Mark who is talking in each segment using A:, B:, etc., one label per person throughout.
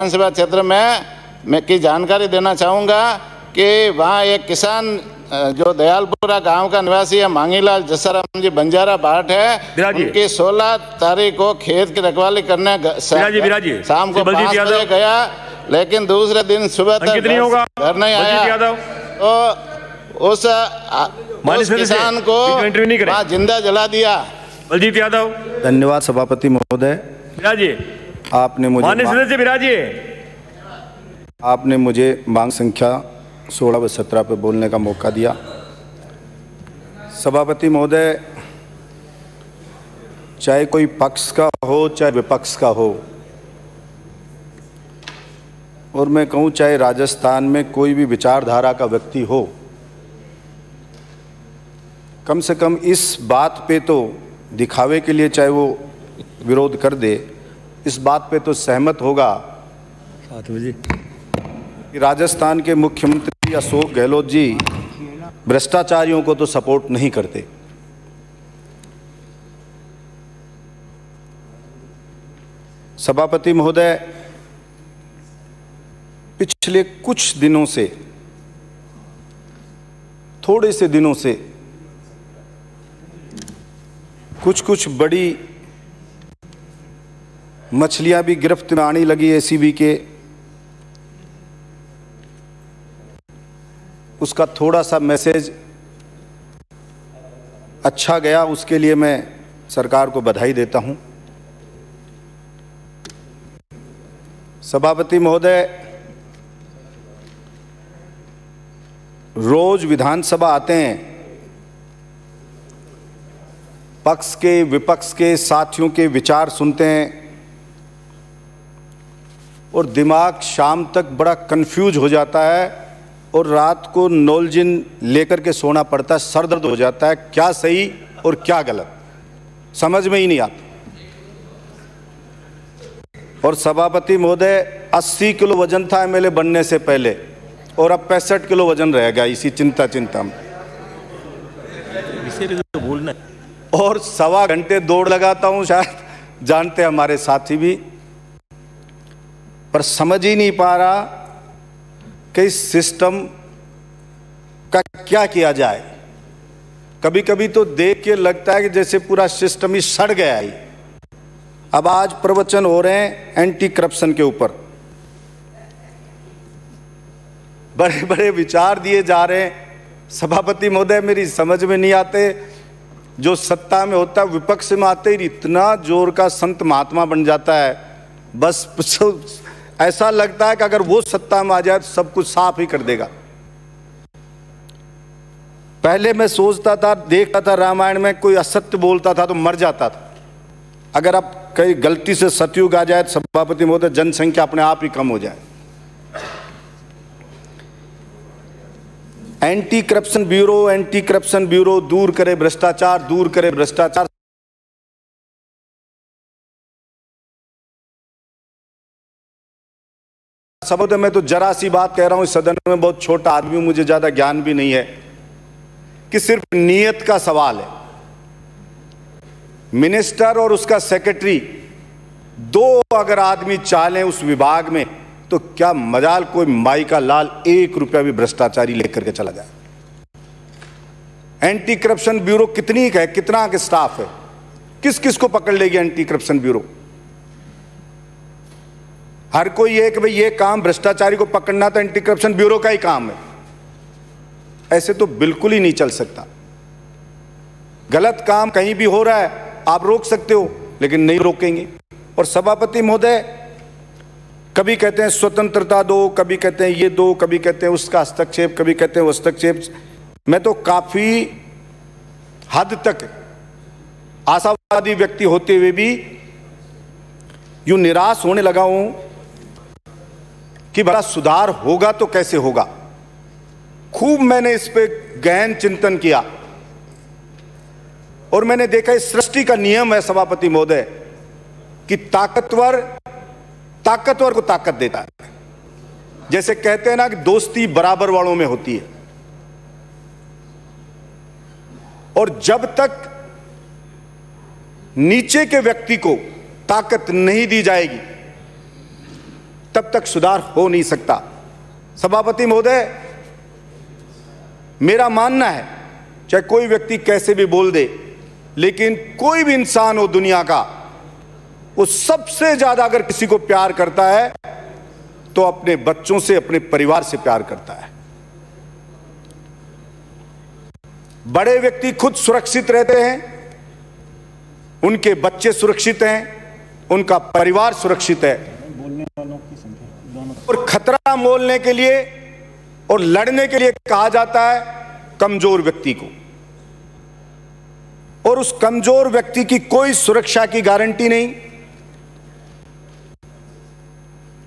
A: विधानसभा क्षेत्र में मैं की जानकारी देना चाहूँगा कि वहाँ एक किसान जो दयालपुरा गांव का निवासी है मांगीलाल जसराम जी बंजारा भाट है, उनकी 16 तारीख को खेत की रखवाली करने शाम को 5 बजे गया, लेकिन दूसरे दिन सुबह तक घर नहीं आया। तो उस किसान को वहाँ जिंदा जला दिया।
B: बलजीत यादव।
C: धन्यवाद सभापति महोदय। आपने मुझे मांग संख्या 16 व 17 पर बोलने का मौका दिया। सभापति महोदय, चाहे कोई पक्ष का हो चाहे विपक्ष का हो, और मैं कहूँ चाहे राजस्थान में कोई भी विचारधारा का व्यक्ति हो, कम से कम इस बात पे तो दिखावे के लिए चाहे वो विरोध कर दे, इस बात पे तो सहमत होगा कि राजस्थान के मुख्यमंत्री अशोक गहलोत जी भ्रष्टाचारियों को तो सपोर्ट नहीं करते। सभापति महोदय, पिछले कुछ दिनों से, थोड़े से दिनों से कुछ बड़ी मछलियां भी गिरफ्त में आने लगी एसीबी के। उसका थोड़ा सा मैसेज अच्छा गया, उसके लिए मैं सरकार को बधाई देता हूं। सभापति महोदय, रोज विधानसभा आते हैं, पक्ष के विपक्ष के साथियों के विचार सुनते हैं और दिमाग शाम तक बड़ा कंफ्यूज हो जाता है और रात को नोलजिन लेकर के सोना पड़ता है, सर दर्द हो जाता है, क्या सही और क्या गलत समझ में ही नहीं आता। और सभापति महोदय, 80 किलो वजन था एमएलए बनने से पहले और अब 65 किलो वजन रह गया इसी चिंता में। और 1.25 घंटे दौड़ लगाता हूं, शायद जानते हमारे साथी भी, पर समझ ही नहीं पा रहा कि इस सिस्टम का क्या किया जाए। कभी कभी तो देख के लगता है कि जैसे पूरा सिस्टम ही सड़ गया है। अब आज प्रवचन हो रहे हैं एंटी करप्शन के ऊपर, बड़े बड़े विचार दिए जा रहे हैं। सभापति महोदय, मेरी समझ में नहीं आते। जो सत्ता में होता है विपक्ष में आते ही इतना जोर का संत महात्मा बन जाता है, बस ऐसा लगता है कि अगर वो सत्ता में आ जाए तो सब कुछ साफ ही कर देगा। पहले मैं सोचता था, देखता था रामायण में कोई असत्य बोलता था तो मर जाता था। अगर अब कहीं गलती से सतयुग आ जाए तो सभापति महोदय जनसंख्या अपने आप ही कम हो जाए। एंटी करप्शन ब्यूरो दूर करे भ्रष्टाचार, दूर करे भ्रष्टाचार। सभापति, मैं तो जरा सी बात कह रहा हूं, इस सदन में बहुत छोटा आदमी हूं, मुझे ज्यादा ज्ञान भी नहीं है, कि सिर्फ नीयत का सवाल है। मिनिस्टर और उसका सेक्रेटरी दो अगर आदमी चालें उस विभाग में, तो क्या मजाल कोई माई का लाल 1 रुपया भी भ्रष्टाचारी लेकर के चला जाए। एंटी करप्शन ब्यूरो कितनी है, कितना के स्टाफ है, किस किस को पकड़ लेगी एंटी करप्शन ब्यूरो। हर कोई ये कि भाई ये काम भ्रष्टाचारी को पकड़ना तो एंटी करप्शन ब्यूरो का ही काम है। ऐसे तो बिल्कुल ही नहीं चल सकता। गलत काम कहीं भी हो रहा है आप रोक सकते हो, लेकिन नहीं रोकेंगे। और सभापति महोदय, कभी कहते हैं स्वतंत्रता दो, कभी कहते हैं ये दो, कभी कहते हैं उसका हस्तक्षेप, कभी कहते हैं वो हस्तक्षेप। मैं तो काफी हद तक आशावादी व्यक्ति होते हुए भी यूं निराश होने लगा हूं कि बड़ा सुधार होगा तो कैसे होगा। खूब मैंने इस पे गहन चिंतन किया और मैंने देखा इस सृष्टि का नियम है सभापति महोदय कि ताकतवर को ताकत देता है। जैसे कहते हैं ना कि दोस्ती बराबर वालों में होती है, और जब तक नीचे के व्यक्ति को ताकत नहीं दी जाएगी तब तक सुधार हो नहीं सकता। सभापति महोदय, मेरा मानना है चाहे कोई व्यक्ति कैसे भी बोल दे, लेकिन कोई भी इंसान हो दुनिया का, वो सबसे ज्यादा अगर किसी को प्यार करता है तो अपने बच्चों से, अपने परिवार से प्यार करता है। बड़े व्यक्ति खुद सुरक्षित रहते हैं, उनके बच्चे सुरक्षित हैं, उनका परिवार सुरक्षित है। और खतरा मोलने के लिए और लड़ने के लिए कहा जाता है कमजोर व्यक्ति को, और उस कमजोर व्यक्ति की कोई सुरक्षा की गारंटी नहीं,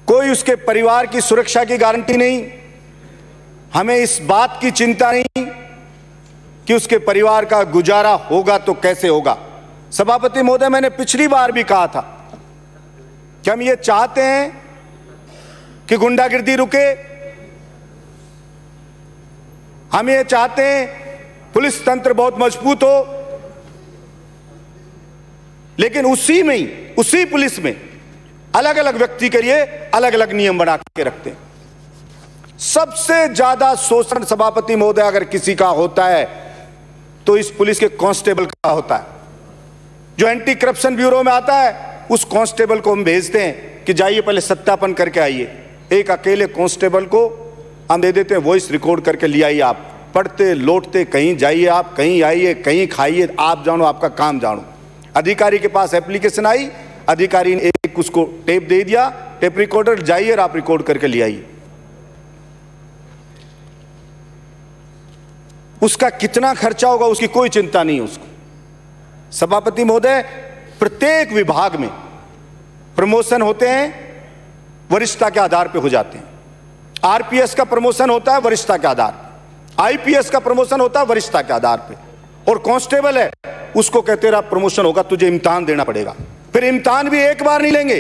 C: कोई उसके परिवार की सुरक्षा की गारंटी नहीं। हमें इस बात की चिंता नहीं कि उसके परिवार का गुजारा होगा तो कैसे होगा। सभापति महोदय, मैंने पिछली बार भी कहा था कि हम ये चाहते हैं कि गुंडागिर्दी रुके, हम ये चाहते हैं पुलिस तंत्र बहुत मजबूत हो, लेकिन उसी में ही, उसी पुलिस में अलग अलग व्यक्ति के लिए अलग अलग नियम बना के रखते हैं। सबसे ज्यादा शोषण सभापति महोदय अगर किसी का होता है तो इस पुलिस के कांस्टेबल का होता है। जो एंटी करप्शन ब्यूरो में आता है, उस कांस्टेबल को हम भेजते हैं कि जाइए पहले सत्यापन करके आइए। एक अकेले कांस्टेबल को हम दे देते हैं, वॉइस रिकॉर्ड करके ले आइए, आप पढ़ते लौटते कहीं जाइए, आप कहीं आइए, कहीं खाइए, आप जानो, आपका काम जानो। अधिकारी के पास एप्लीकेशन आई, अधिकारी ने एक उसको टेप दे दिया, टेप रिकॉर्डर, जाइए और आप रिकॉर्ड करके ले आइए। उसका कितना खर्चा होगा उसकी कोई चिंता नहीं है उसको। सभापति महोदय, प्रत्येक विभाग में प्रमोशन होते हैं, वरिष्ठता के आधार पे हो जाते हैं। आरपीएस का प्रमोशन होता है वरिष्ठता के आधार पे, आईपीएस का प्रमोशन होता है वरिष्ठता के आधार पे, और कांस्टेबल है उसको कहते रहा प्रमोशन होगा, तुझे इम्तिहान देना पड़ेगा। फिर इम्तिहान भी एक बार नहीं लेंगे,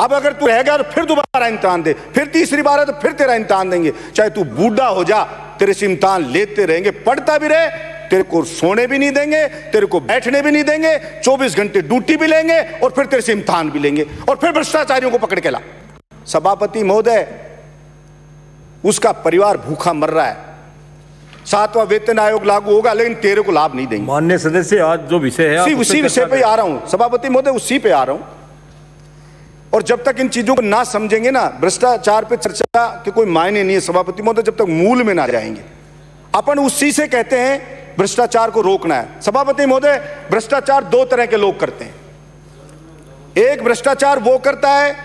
C: अब अगर तू रहेगा तो फिर दोबारा इम्तिहान दे, फिर तीसरी बार है तो फिर तेरा इम्तिहान देंगे। चाहे तू बूढ़ा हो जा, तेरे से इम्तिहान लेते रहेंगे, पढ़ता भी रहे, तेरे को सोने भी नहीं देंगे, तेरे को बैठने भी नहीं देंगे, 24 घंटे ड्यूटी भी लेंगे और फिर तेरे से इम्तिहान भी लेंगे, और फिर भ्रष्टाचारियों को पकड़ के ला। सभापति महोदय, उसका परिवार भूखा मर रहा है। 7वां वेतन आयोग लागू होगा, लेकिन तेरे को लाभ नहीं देंगे।
B: माननीय सदस्य, आज जो विषय है
C: उसी विषय पे आ रहा हूं सभापति महोदय, उसी पे आ रहा हूं। और जब तक इन चीजों को ना समझेंगे ना, भ्रष्टाचार पे चर्चा के कोई मायने नहीं है सभापति महोदय, जब तक मूल में ना जाएंगे। अपन उसी से कहते हैं भ्रष्टाचार को रोकना है। सभापति महोदय, भ्रष्टाचार दो तरह के लोग करते हैं। एक भ्रष्टाचार वो करता है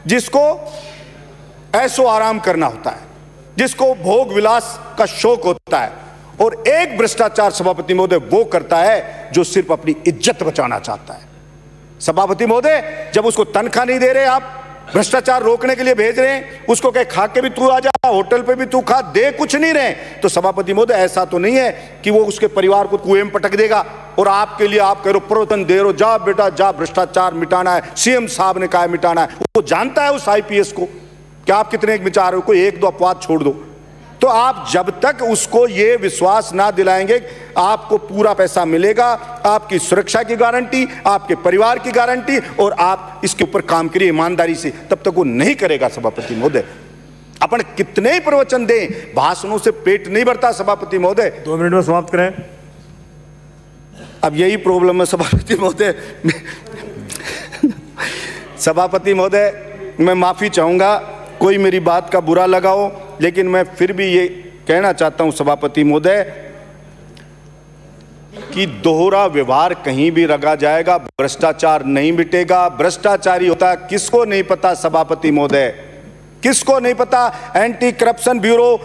C: जिसको ऐशो आराम करना होता है, जिसको भोग विलास का शौक होता है, और एक भ्रष्टाचार सभापति महोदय वो करता है जो सिर्फ अपनी इज्जत बचाना चाहता है। सभापति महोदय, जब उसको तनख्वाह नहीं दे रहे, आप भ्रष्टाचार रोकने के लिए भेज रहे हैं, उसको कहे खा के भी तू आ जा, होटल पे भी तू खा, दे कुछ नहीं रहे, तो सभापति महोदय ऐसा तो नहीं है कि वो उसके परिवार को कुएं में पटक देगा और आपके लिए आप कह रहे हो प्रवचन दे रहे हो, जा बेटा जा, भ्रष्टाचार मिटाना है, सीएम साहब ने कहा मिटाना है। वो जानता है उस आईपीएस को कि आप कितने एक विचार हो, कोई एक दो अपवाद छोड़ दो। तो आप जब तक उसको ये विश्वास ना दिलाएंगे आपको पूरा पैसा मिलेगा, आपकी सुरक्षा की गारंटी, आपके परिवार की गारंटी, और आप इसके ऊपर काम करिए ईमानदारी से, तब तक वो नहीं करेगा। सभापति महोदय, अपन कितने ही प्रवचन दें, भाषणों से पेट नहीं भरता। सभापति महोदय,
B: 2 मिनट में समाप्त करें।
C: अब यही प्रॉब्लम है सभापति महोदय। सभापति महोदय, मैं माफी चाहूंगा कोई मेरी बात का बुरा लगा हो, लेकिन मैं फिर भी ये कहना चाहता हूं सभापति महोदय कि दोहरा व्यवहार कहीं भी रखा जाएगा, भ्रष्टाचार नहीं मिटेगा। भ्रष्टाचारी होता है किसको नहीं पता सभापति महोदय, किसको नहीं पता। एंटी करप्शन ब्यूरो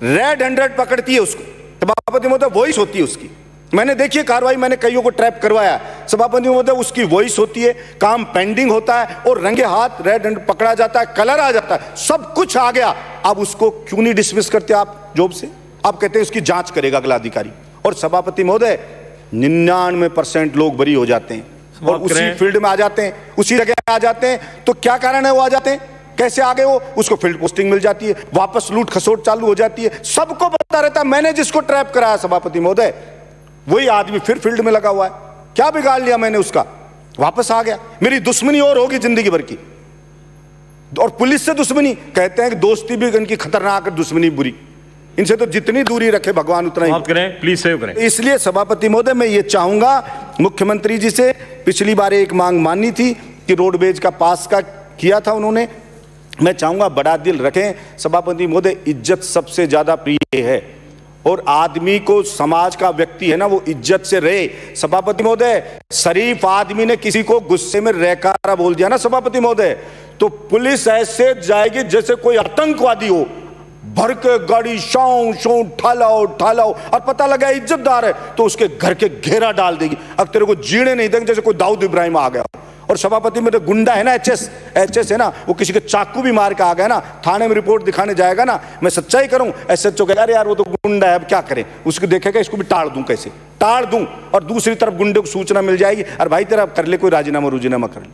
C: रेड 100 पकड़ती है उसको सभापति महोदय, वॉइस होती है उसकी। मैंने देखिए कार्रवाई, मैंने कईयों को ट्रैप करवाया सभापति महोदय, उसकी वॉइस होती है, काम पेंडिंग होता है और रंगे हाथ रेड 100 पकड़ा जाता है, कलर आ जाता है, सब कुछ आ गया। अब उसको क्यों नहीं डिसमिस करते आप जॉब से? आप कहते हैं उसकी जांच करेगा अगला अधिकारी। और सभापति महोदय, 99% लोग बरी हो जाते हैं और उसी फील्ड में आ जाते हैं, उसी जगह आ जाते हैं। तो क्या कारण है वो आ जाते हैं? कैसे आ गए वो? उसको फील्ड पोस्टिंग मिल जाती है, वापस लूट खसोट चालू हो जाती है, सबको पता रहता है। मैंने जिसको ट्रैप कराया सभापति महोदय, वही आदमी फिर फील्ड में लगा हुआ है। क्या बिगाड़ लिया मैंने उसका? वापस आ गया। मेरी दुश्मनी और होगी जिंदगी भर की। और पुलिस से दुश्मनी, कहते हैं कि दोस्ती भी इनकी खतरनाक है, दुश्मनी बुरी। इनसे तो जितनी दूरी रखे भगवान उतना ही।
B: आप करें, प्लीज सेव करें।
C: इसलिए सभापति महोदय मैं ये चाहूंगा मुख्यमंत्री जी से, पिछली बार एक मांग मानी थी कि रोडवेज का पास का किया था उन्होंने, मैं चाहूंगा बड़ा दिल रखें सभापति महोदय। इज्जत सबसे ज्यादा प्रिय है और आदमी को, समाज का व्यक्ति है ना, वो इज्जत से रहे। सभापति महोदय, शरीफ आदमी ने किसी को गुस्से में रहकारा बोल दिया ना सभापति महोदय, तो पुलिस ऐसे जाएगी जैसे कोई आतंकवादी हो, भर के गाड़ी शाऊ शाऊ ठालाओ ठालाओ, और पता लगा इज्जतदार है तो उसके घर के घेरा डाल देगी। अब तेरे को जीने नहीं देंगे, जैसे कोई दाऊद इब्राहिम आ गया। और सभापति में तो गुंडा है ना, एचएस है ना, वो किसी के चाकू भी मार के आ गया ना, थाने में रिपोर्ट दिखाने जाएगा ना, मैं सच्चाई करूं, एसएचओ कहेगा अरे यार वो तो गुंडा है, अब क्या करें, उसको देखेगा इसको भी टाड़ दूं, कैसे टाड़ दूं। और दूसरी तरफ गुंडे को सूचना मिल जाएगी, अरे भाई तेरा कर ले कोई राजीनामा रूजीनामा कर ले।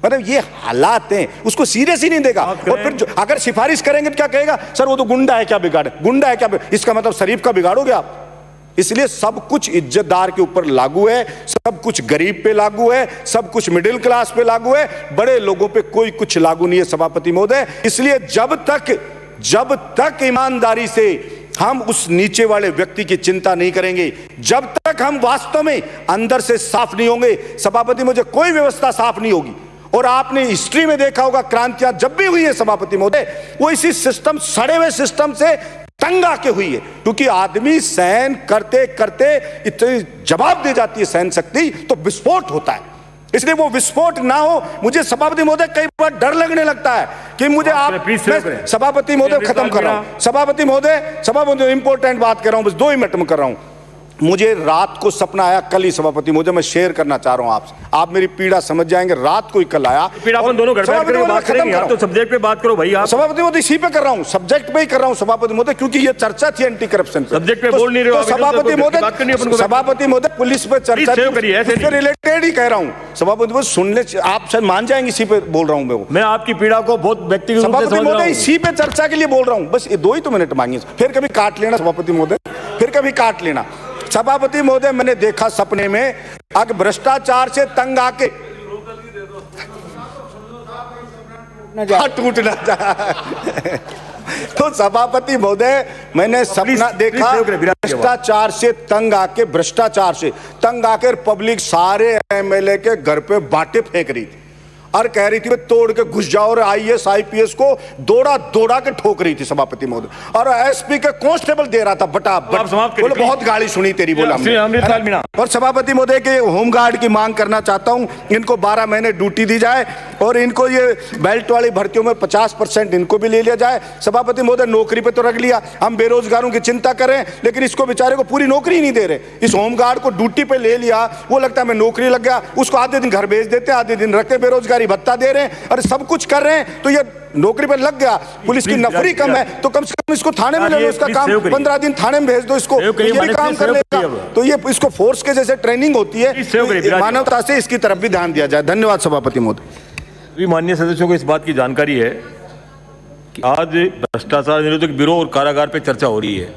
C: मतलब ये हालात हैं, उसको सीरियस ही नहीं देगा। और फिर अगर सिफारिश करेंगे तो क्या कहेगा, सर वो तो गुंडा है, क्या बिगाड़े, गुंडा है क्या, इसका मतलब शरीफ का बिगाड़ोगे आप। इसलिए सब कुछ इज्जतदार के ऊपर लागू है, सब कुछ गरीब पे लागू है, सब कुछ मिडिल क्लास पे लागू है, बड़े लोगों पे कोई कुछ लागू नहीं है सभापति महोदय। इसलिए जब तक ईमानदारी से हम उस नीचे वाले व्यक्ति की चिंता नहीं करेंगे, जब तक हम वास्तव में अंदर से साफ नहीं होंगे सभापति, मुझे कोई व्यवस्था साफ नहीं होगी। और आपने हिस्ट्री में देखा होगा, क्रांतियां जब भी हुई है सभापति महोदय, वो इसी सिस्टम, सड़े हुए सिस्टम से तंग आके हुई है। क्योंकि आदमी सहन करते करते इतनी जवाब दे जाती है सहन शक्ति, तो विस्फोट होता है। इसलिए वो विस्फोट ना हो। मुझे सभापति महोदय कई बार डर लगने लगता है कि मुझे सभापति महोदय खत्म कर रहा हूं, सभापति महोदय इंपॉर्टेंट बात कर रहा हूं, बस 2 मिनट में कर रहा हूं। मुझे रात को सपना आया, कल ही सभापति महोदय मैं शेयर करना चाह रहा हूं आपसे, आप मेरी पीड़ा समझ जाएंगे। रात को ही कल आया,
B: पीड़ा अपन दोनों घर बैठ कर बात करेंगे, आप तो सब्जेक्ट पे बात करो भाई। आप
C: सभापति महोदय इसी पे कर रहा हूं, सब्जेक्ट पे ही कर रहा हूं सभापति महोदय, क्योंकि ये चर्चा थी एंटी करप्शन पे।
B: सब्जेक्ट पे बोल नहीं रहे हो
C: सभापति महोदय पुलिस पे चर्चा से रिलेटेड ही कह रहा हूं सभापति महोदय, सुन ले आप शायद मान जाएंगे, इसी पे बोल रहा हूं मैं
B: आपकी पीड़ा को बहुत व्यक्तिगत
C: सभापति महोदय, इसी पे चर्चा के लिए बोल रहा हूं, बस ये 2 ही तो मिनट मांगिए, फिर कभी काट लेना सभापति महोदय, फिर कभी काट लेना। सभापति महोदय, मैंने देखा सपने में, अगर भ्रष्टाचार से तंग आके टूट ना जाए तो सभापति महोदय मैंने सपना देखा, भ्रष्टाचार से तंग आकर पब्लिक सारे एमएलए के घर पे बाटे फेंक रही थी और कह रही थी तोड़ के घुस जाओ, और आईएएस आईपीएस को दौड़ा के ठोक रही थी सभापति महोदय, और एसपी के कांस्टेबल दे रहा था बटा बोले बहुत गाली सुनी तेरी, बोला हमने। और सभापति महोदय के होमगार्ड की मांग करना चाहता हूं, इनको 12 महीने ड्यूटी दी जाए और इनको ये बेल्ट वाली भर्तियों में 50% इनको भी ले लिया जाए। सभापति महोदय, नौकरी पे तो रख लिया, हम बेरोजगारों की चिंता करें, लेकिन इसको बेचारे को पूरी नौकरी नहीं दे रहे। इस होमगार्ड को ड्यूटी पे ले लिया, वो लगता है मैं नौकरी लग गया, उसको आधे दिन घर भेज देते, आधे दिन रखते, बेरोजगारी भत्ता दे रहे हैं और सब कुछ कर रहे हैं, तो ये नौकरी पर लग गया, पुलिस की नफरी कम है, तो कम से कम इसको थाने में ले लो, इसका काम 15 दिन थाने में भेज दो, इसको ये काम कर लेगा, तो ये इसको फोर्स के जैसे ट्रेनिंग होती है, मानवता से इसकी तरफ भी ध्यान दिया जाए। धन्यवाद सभापति महोदय।
B: माननीय सदस्यों को इस बात की जानकारी है कि आज भ्रष्टाचार निरोधक ब्यूरो और कारागार पे चर्चा हो रही है।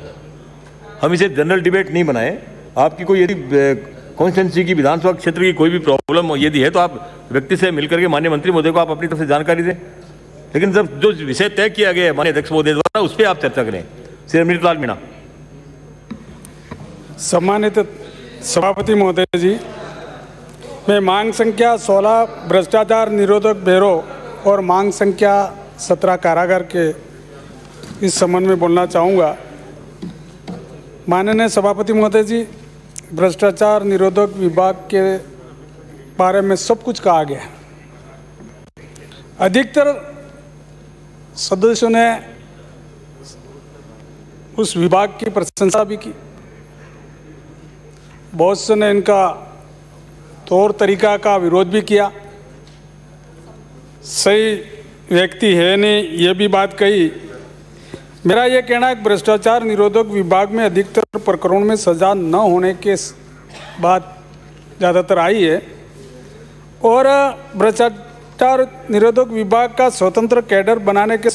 B: हम इसे जनरल डिबेट नहीं बनाए। आपकी कोई यदि कॉन्स्टिट्यूंसी की, विधानसभा क्षेत्र की कोई भी प्रॉब्लम यदि है तो आप व्यक्ति से मिलकर के माननीय मंत्री महोदय को आप अपनी तरफ से जानकारी दें, लेकिन जब जो विषय तय किया गया है माननीय अध्यक्ष महोदय द्वारा, उस पर आप चर्चा करें। श्री अमृतलाल मीणा।
D: सम्मानित सभापति महोदय जी, मैं मांग संख्या 16 भ्रष्टाचार निरोधक ब्यूरो और मांग संख्या 17 कारागार के इस संबंध में बोलना चाहूँगा। माननीय सभापति महोदय जी, भ्रष्टाचार निरोधक विभाग के बारे में सब कुछ कहा गया। अधिकतर सदस्यों ने उस विभाग की प्रशंसा भी की, बहुत से ने इनका तौर तरीका का विरोध भी किया। सही व्यक्ति है नहीं, ये भी बात कही। मेरा ये कहना है कि भ्रष्टाचार निरोधक विभाग में अधिकतर प्रकरणों में सजा न होने के बात ज़्यादातर आई है और भ्रष्टाचार निरोधक विभाग का स्वतंत्र कैडर बनाने के